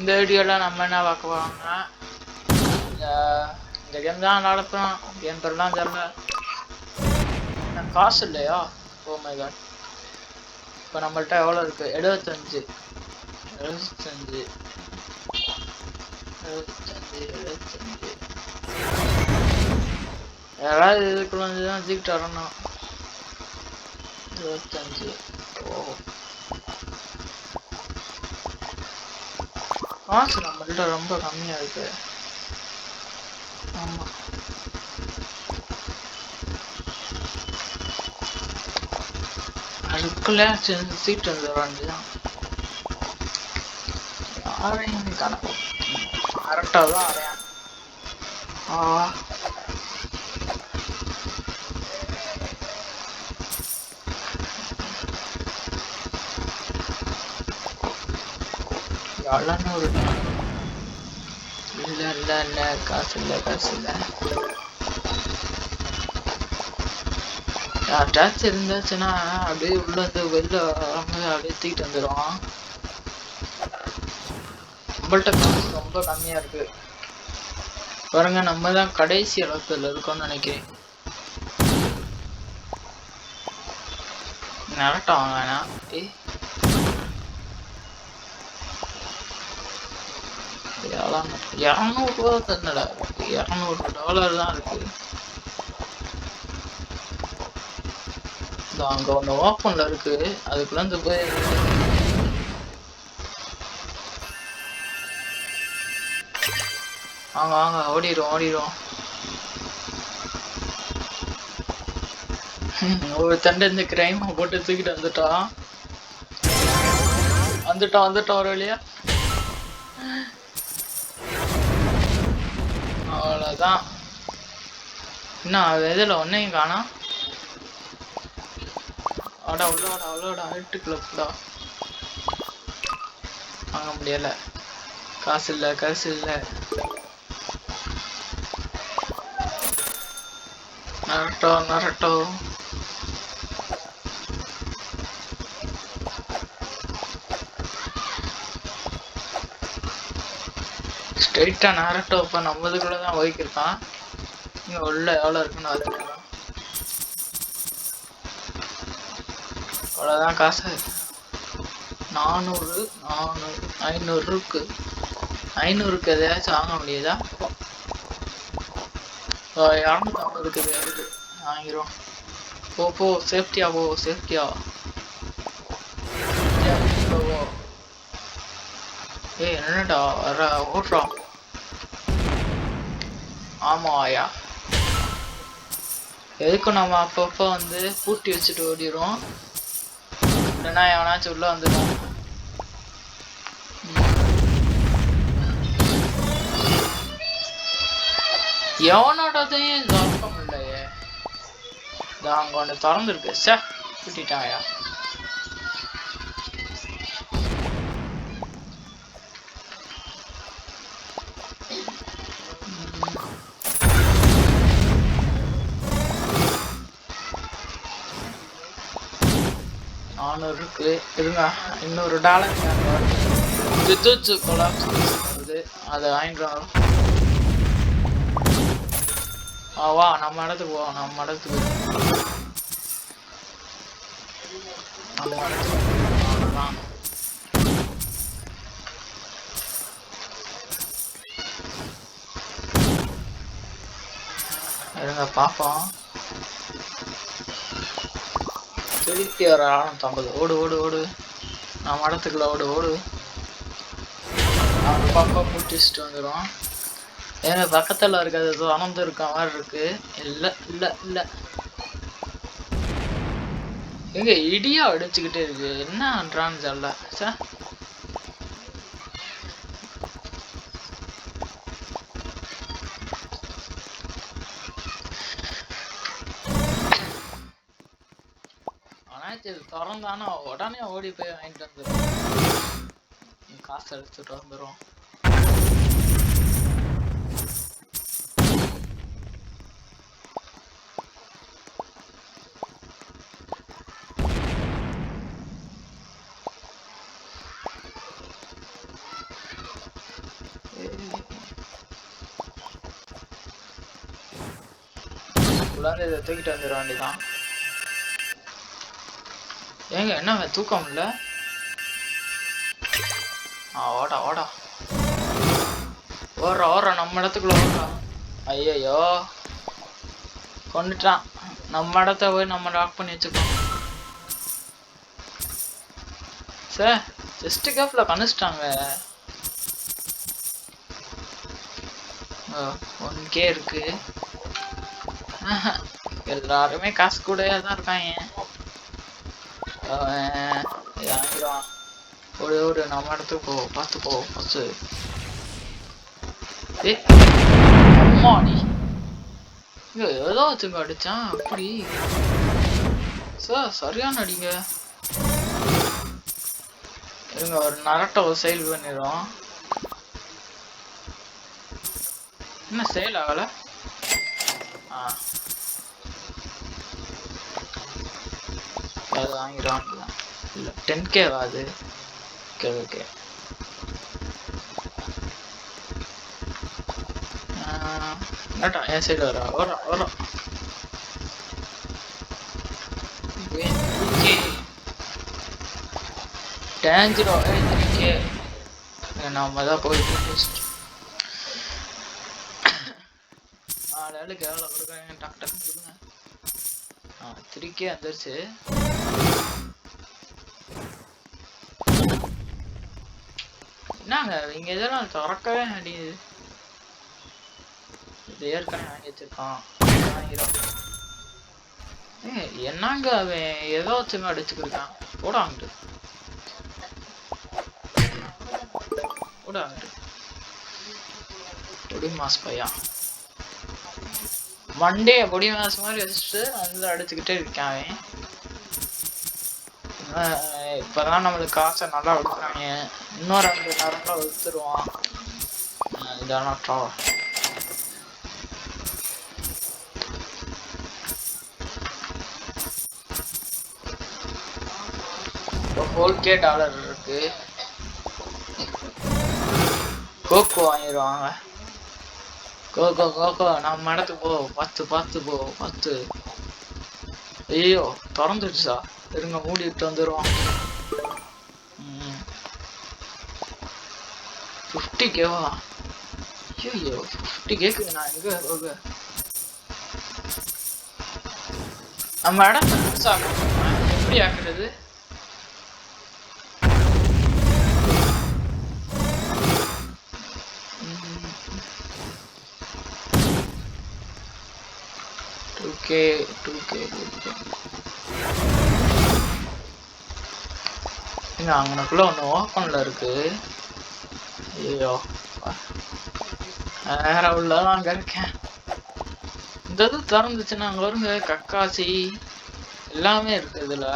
இந்த வீடியோவில் நம்ம என்ன பார்க்க போறோம்னா இந்த கேம் தான் விளாடப்போம். கேம் பேர்லாம் தெரியல, காசு இல்லையா? Oh my god. இப்போ நம்மள்ட்ட எவ்வளோ இருக்கு? 75 75 யாராவது இதுக்குள்ள வந்து தான் ஜீக்கிட்டு வரணும். 25. ஓ காசு நம்மள்ட்ட ரொம்ப கம்மியா இருக்கு. ஆமா, அதுக்குள்ள சீட் வந்து வேண்டியதான். யாரையும் கணக்கு கரெக்டாக அரையான். ஒரு இல்ல காசு இல்ல. யார்ட்டாச்சும் இருந்துச்சுன்னா அப்படியே உள்ள வந்து வெளில அப்படியே தூக்கிட்டு வந்துடும். நம்மள்ட்ட காசு ரொம்ப கம்மியா இருக்கு பாருங்க. நம்ம தான் கடைசி இடத்துல இருக்கோம்னு நினைக்கிறேன். நிரட்டம் வாங்க வேணாம். 200 ரூபா தன்னடா, $200 தான் இருக்கு. அங்க ஒண்ணு ஓப்பன்ல இருக்கு, அதுக்குள்ள இருந்து போய் வாங்க ஓடிடும். ஒரு தண்டை இந்த கிரைம் போட்டு தூக்கிட்டு வந்துட்டான் ஒரு வழியா. அவ்வளவுதான். இன்னும் இதுல ஒன்னையும் காணோம். அவ்வளோடா வீட்டுக்குள்ள வாங்க முடியல. காசு இல்ல. நரட்டோ ஸ்ட்ரைட்டா நரட்டோ. இப்ப நம்மதுக்குள்ளதான் ஒதுக்கிருக்கான். இங்க உள்ள எவ்வளவு இருக்குன்னு அது அவ்வளவுதான். காசு 400 500 இருக்கு. 500க்கு எதையாச்சும் வாங்க முடியுதா? 250 இருக்குது, வாங்கிரும். போ சேஃப்டியா போ. என்னடா வர ஓடுறான். ஆமாயா, எதுக்கும் நம்ம அப்பப்போ வந்து பூட்டி வச்சுட்டு ஓடிடும். இல்லைன்னா எவனாச்சும் உள்ள வந்துடும். எவனோடதையும் திறக்கம் இல்லையே. அங்க ஒன்று திறந்துருக்கு. பூட்டிட்டாயா? இருக்கு இருங்க. $200 வித்யுத் கொலாப்ஸ் வருது, அதை வாங்கிட்டு வரோம். வா நம்ம இடத்துக்கு போவோம். நம்ம இடத்துக்கு அவ்வளோதான். இருங்க பார்ப்போம். திருப்பி ஒரு 650. ஓடு நம்ம இடத்துக்குள்ள ஓடு. அவன் பாப்பா பூட்டிச்சுட்டு வந்துடும். ஏன்னா பக்கத்துல இருக்காது, ஏதோ அனந்து இருக்க மாதிரி இருக்கு. இல்ல எங்க இடியா அடிச்சுக்கிட்டே இருக்கு. என்ன பண்றான்னு தெரியல. திறந்தானா உடனே ஓடி போய் வாங்கிட்டு வந்துடும். காசு எடுத்துட்டு வந்துடும். அதுக்குள்ளார இதை தூக்கிட்டு வந்துட வேண்டியதான். ஏங்க என்ன தூக்கம் இல்ல? ஓடா ஓடா ஓடுற நம்ம இடத்துக்குள்ள ஓடுறா. ஐயோ கொண்டுட்டான். நம்ம இடத்த போய் நம்ம லாக் பண்ணி வச்சுக்கோம். சார் ஜஸ்ட் கேப்ல கணிச்சிட்டாங்க. 1K இருக்கு. எல்லாருமே காசு கூடயா தான் இருக்காங்க. ஒரு நம்ம இடத்துக்கு போ. பார்த்து போ பசு. அம்மாடி ஏதோ வச்சுங்க அடிச்சான். அப்படி சார் சரியான அடிங்க. இருங்க ஒரு நரட்ட ஒரு செயல் பண்ணிடுவோம். என்ன செயல் ஆகல? அது வாங்கிடுவான். இல்லை 10K ஆகுது. Okay okay. என்னடா என் சைடு வர டேஞ்சரோ 3K. நம்ம தான் போயிட்டு 4 ஆளுக்கு எவ்வளோ கொடுக்குறாங்க? டக்கு டக்குன்னு கொடுங்க. 3K வந்துருச்சு. என்னங்க இங்க இதெல்லாம் திறக்கவே மாட்டேங்குது. இது ஏற்கனவே வாங்கி வச்சிருக்கான். என்னங்க அவன் ஏதோ வச்சுங்க அடிச்சுக்கிருக்கான். போடாங்கிட்டு பொடி மாஸ் பையா மண்டே பொடி மாஸ் மாதிரி வச்சுட்டு வந்து அடிச்சுக்கிட்டே இருக்கான் அவன். இப்பதான் நம்மளுக்கு காசை நல்லா கொடுக்குறாங்க. இன்னும் 2 நேரம்ல வித்துருவான். இதெல்லாம் $4K இருக்கு. கோகோ வாங்கிடுவாங்க. கோகோ நம்ம இடத்துக்கு போ. பார்த்து போ 10. ஐயோ திறந்துடுச்சா? இருங்க மூடிட்டு வந்துடுவோம். 50Kவா? ஐயோ 50Kக்கு நான் எங்க போக? நம்ம இடம் எப்படி ஆக்குறது? அங்கனக்குள்ள ஒண்ணு ஓப்பன்ல இருக்கு. ஐயோ வேற உள்ளதான் அங்க இருக்கேன். இந்த இது திறந்துச்சுன்னா அங்க வருங்க கக்காசி எல்லாமே இருக்கு. இதுல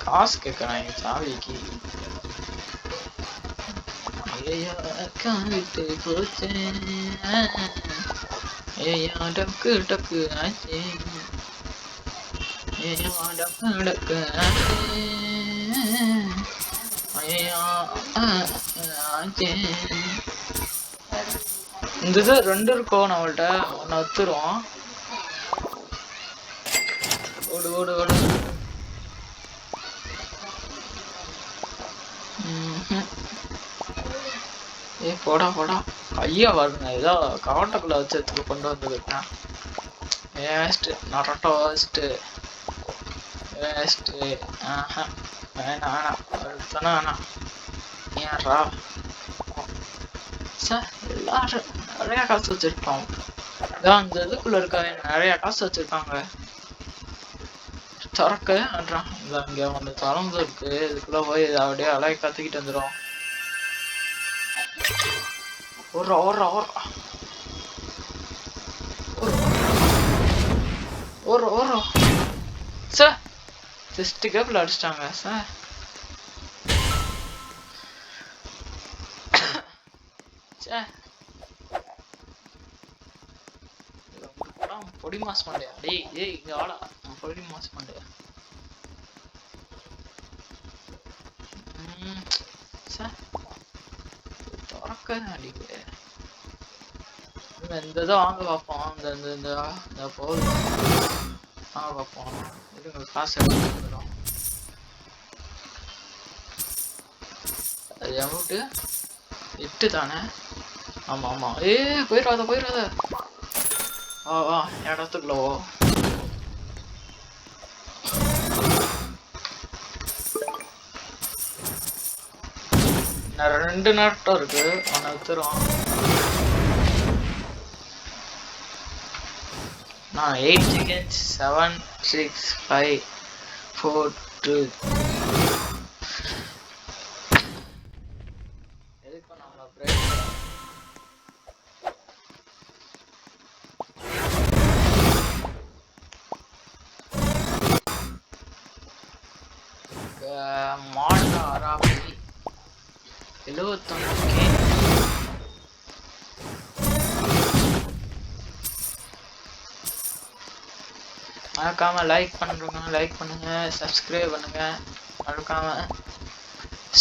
காசு கேட்கறாங்க சாவிக்கு. ஐயா காவிட்டு போச்சே. ஐயா டக்கு டக்கு ஆச்சே. ஐயா டக்கு டக்கு ஆச்சே. ஐயா ஆச்சே. இந்த இது 2 இருக்கும் நம்மள்ட்ட. ஒன்னு வத்துருவோம். ஓடு போடா ஐயா வருங்க. ஏதோ கவட்டக்குள்ள வச்சதுக்கு கொண்டு வந்துருக்கேன். Waste Naruto waste. வேணாம் வேணாம். ஏன்ரா சார் எல்லாரும் நிறைய காசு வச்சிருப்பாங்க. இதான் அந்த இதுக்குள்ள இருக்காங்க நிறைய காசு வச்சிருக்காங்க. திறக்க இங்க ஒண்ணு திறந்து இருக்கு. இதுக்குள்ள போய் அப்படியே அலைய கத்துக்கிட்டு வந்துடும். ஓடுறா சார். ஜஸ்ட் கேப்ல அடிச்சிட்டாங்க சார். பொடி மாஸ் பண்ணலையா? டேய் இங்க வாடா. பொடி மாஸ் பண்ணலையா? சார் திறக்க அடிக்குது. இந்த இதை வாங்க பார்ப்போம். இந்த போகுது வாங்க பார்ப்போம். இதுங்க காசு எடுத்துக்கிறோம். அது அமௌண்ட்டு 8 தானே? ஆமா ஆமா. போயிடாத. வா இடத்துக்குள்ள ஓ. இன்னும் 2 நாட்டம் இருக்கு. ஒன்று எடுத்துருவோம். நான் 8 seconds 7 6 5 4 2 எதுக்கு நம்ம பிரேக் மாடா ஆராபி 71K. மறக்காம லைக் பண்ணுங்க, சப்ஸ்கிரைப் பண்ணுங்க, மறக்காம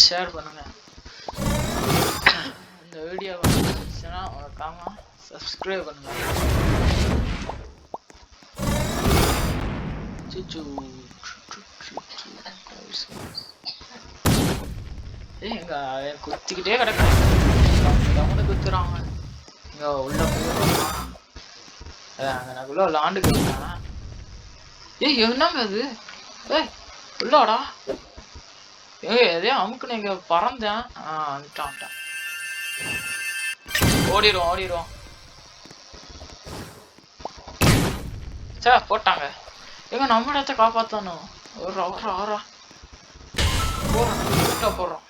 ஷேர் பண்ணுங்க. இந்த வீடியோ பிடிச்சிருந்துச்சுன்னா மறக்காம சப்ஸ்கிரைப் பண்ணுங்க. எங்க குத்திக்கிட்டே கிடக்கு குத்துறாங்க. இங்க உள்ள போயிடுறோமா? அங்க நான் விளாண்டு போயிருக்கேன். என்னங்க அது? உள்ளாடா. எதையும் அமுக்கு நீங்க பறந்தேன். வந்துட்டான். ஓடிடும். சார் போட்டாங்க. எங்க நம்ம இடத்த காப்பாத்தணும். போறோம்.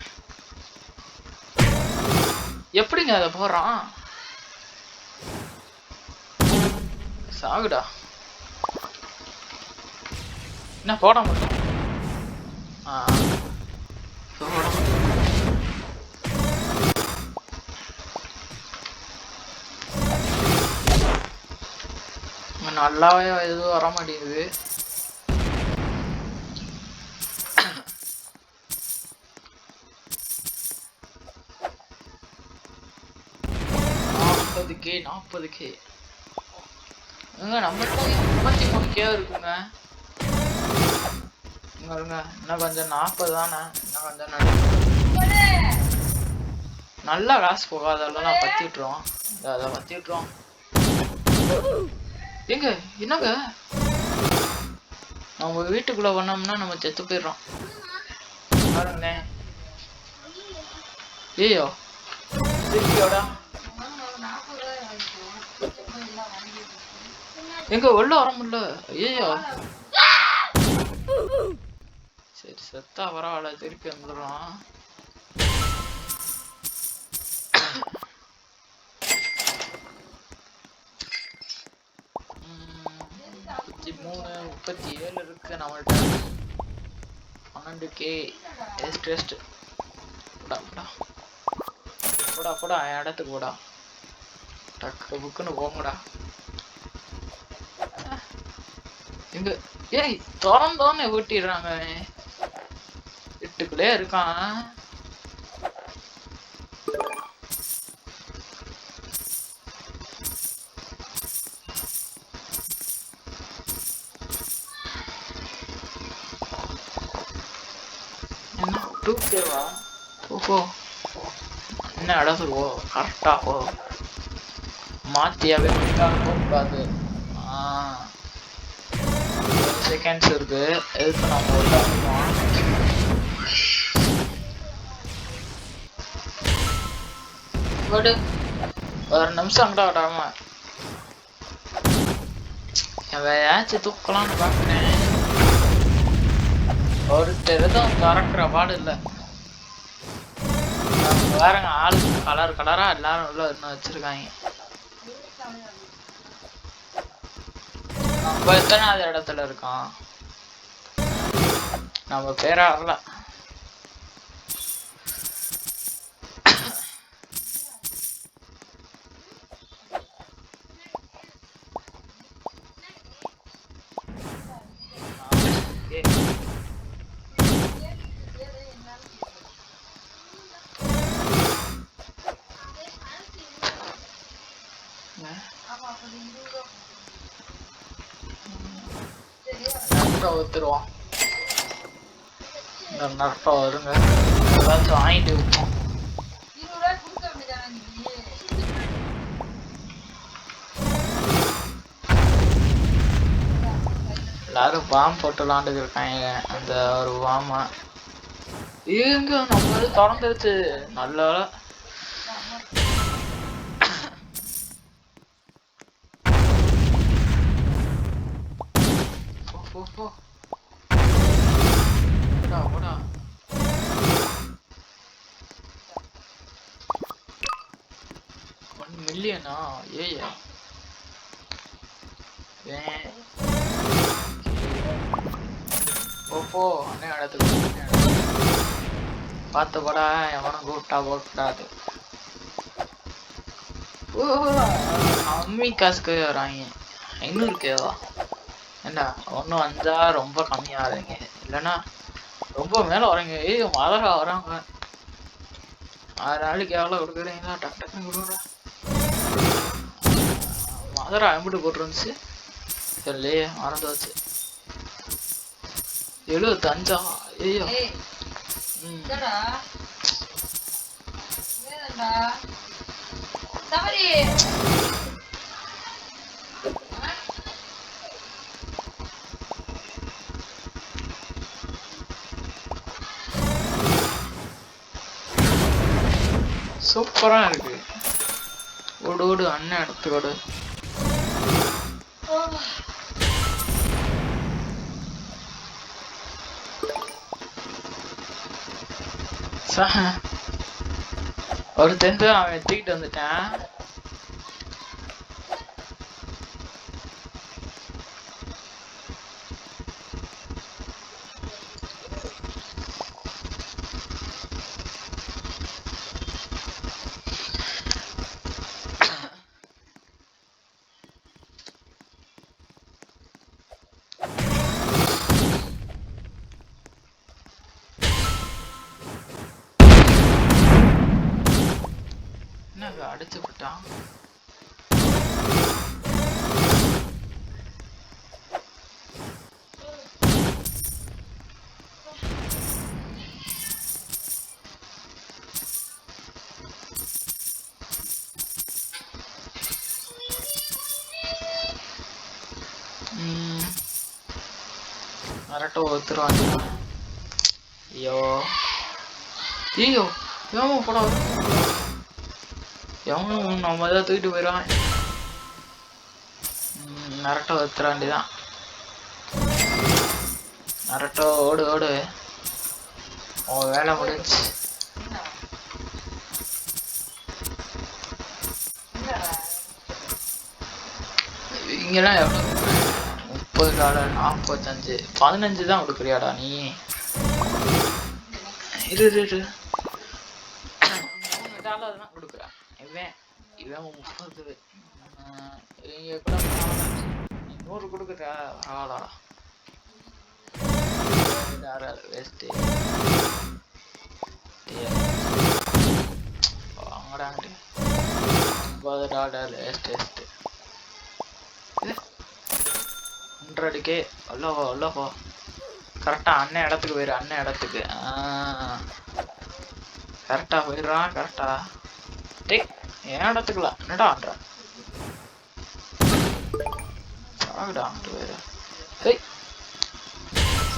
எப்படிங்க அதை போறான்? சாகுடா. என்ன போட முடியும்? நல்லாவே எதுவும் வர மாட்டேங்குது. $40K நம்மள்ட்ட 33K இருக்குங்க. இன்னும் கொஞ்சம் 40 தானே. இன்னும் கொஞ்சம் நல்லா காசு போகாதெல்லாம் பத்திட்டுருவோம். அதை பத்திட்டுருவோம். என்னங்க நம்ம வீட்டுக்குள்ள பண்ணோம்னா நம்ம செத்து போயிடுறோம். பாருங்களேன். எங்க உள்ள வர முடியல. சரி செத்தா பரவாயில்ல, திருப்பி வந்துடுறோம். 37 இருக்கு நம்மள்ட்ட. 12K test. போடா இடத்துக்கு போடா. டக்கு புக்குன்னு போங்கடா. எங்க திறந்தோன்னு ஊட்டிடுறாங்க. வீட்டுக்குள்ளே இருக்கான். என்ன 2K-வா? ஓஹோ, என்ன இடத்துக்கு போ. கரெக்டா போ. மாத்தியாவே போகாது. செகண்ட்ஸ் இருக்கு. எதுக்கு நம்ம ஒரு நிமிஷம் அங்கடா விடாம எதையாச்சும் தூக்கலாம்னு பாக்குறேன். ஒருத்தர் எதுவும் திறக்கிற பாடு இல்ல. வேறங்க ஆளு கலரா எல்லாரும் உள்ள இன்னும் வச்சிருக்காங்க. நம்ம எத்தனாவது இடத்துல இருக்கோம்? நம்ம பேரா வரல. நரட்டை ஊத்துருவோம். இந்த நரட்டை வருங்க, ஏதாச்சும் வாங்கிட்டு விற்போம். எல்லாரும் பாம்பு போட்டு விளாண்டுட்டு இருக்காங்க. அந்த ஒரு பாம்பா எங்க நம்ம திறந்துருச்சு. நல்ல வேலை. $1 மில்லியனா? ஏயா போ அண்ணே இடத்துக்கு பார்த்து போடா. எவனும் கூப்பிட்டா போட்டாது. கம்மி காசுக்கு வராங்க. 500 கேவா? என்ன ஒன்றும் வந்தா ரொம்ப கம்மியாகிறீங்க, இல்லைன்னா ரொம்ப மேலே வரீங்க. ஏய் மதுரா வராங்க. 6 நாளைக்கு எவ்வளோ கொடுக்குறீங்களா? டக்கு டக்குன்னு கொடுக்குறா. மதுரா எம்பிட்டு போட்டுருந்துச்சு இல்லையே, மறந்தாச்சு. 75. ஐயோ சூப்பரா இருக்கு. ஓடு ஓடு அண்ணன் எடுத்துக்கோடு. ஒரு தெரிஞ்சு அவன் எடுத்துக்கிட்டு வந்துட்டான். அடிச்சு விட்டான். அரட்டை ஒருத்தருவாங்க. ஐயோ ஐயோ ஏமா போட எவனும் நம்ம தான் தூக்கிட்டு போயிடுவான். நரட்டை ஒருத்தர வேண்டிதான். நரட்டோ ஓடு ஓடு, உன் வேலை முடிஞ்சு. இங்கெல்லாம் எவ்வளோ? $30, $45, $15 தான் கொடுக்குறியாடா நீ? இரு $3 தான் கொடுக்குறேன். இவன் 30. இங்க கூட 100 கொடுக்குறா. பரவாயில்லடா. வேஸ்ட் வாங்கடா. $50 வேஸ்ட். 100K. அல்லப்போ கரெக்டா அண்ணன் இடத்துக்கு போயிரு. அண்ணன் இடத்துக்கு கரெக்டா போயிடுறான். கரெக்டா டேய் என் இடத்துக்குலாம் என்னடா ஆண்ட சாகுடா போயிரு. ஹேய்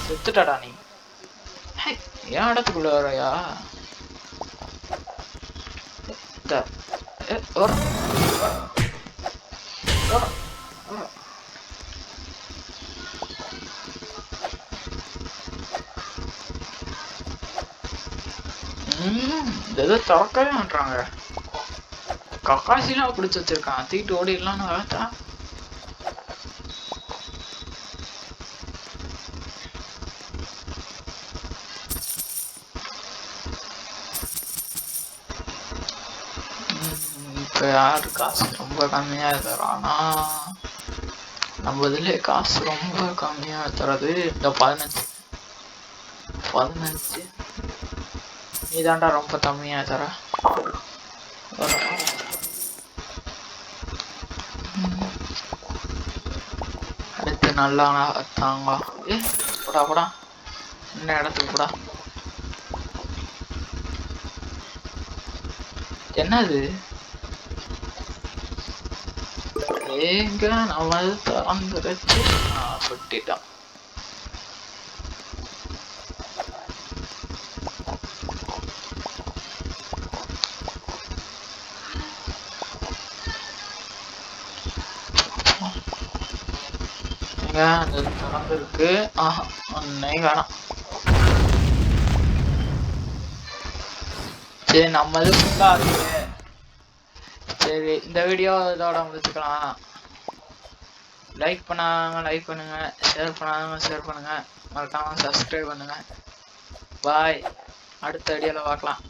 செத்துட்டாடா நீ. என் இடத்துக்குள்ள வரையா? ஏதோ திறக்கவே மாட்டாங்க. கக்காசிலாம் பிடிச்சி வச்சிருக்கான். தூக்கிட்டு ஓடிடலான்னு பார்த்தா இப்ப யாரு காசு ரொம்ப கம்மியா தரானா? நம்ம இதுல காசு ரொம்ப கம்மியா தரது இந்த 15 நீதாண்டா ரொம்ப கம்மியா தர. அடுத்து நல்லா தாங்க. போடா போடா, என்ன இடத்துக்கு போடா. என்னது எங்க நம்ம திறந்துருச்சு. கொட்டிட்டோம். அது திறந்துருக்கு. ஒன்னே வேணாம். சரி, நம்ம இது ஃபுல்லா இருக்கு. சரி, இந்த வீடியோ இதோட முடிச்சுக்கலாம். லைக் பண்ணாங்க லைக் பண்ணுங்க, ஷேர் பண்ணாங்க ஷேர் பண்ணுங்க, மறக்காம சப்ஸ்கிரைப் பண்ணுங்க. பாய், அடுத்த வீடியோல பார்க்கலாம்.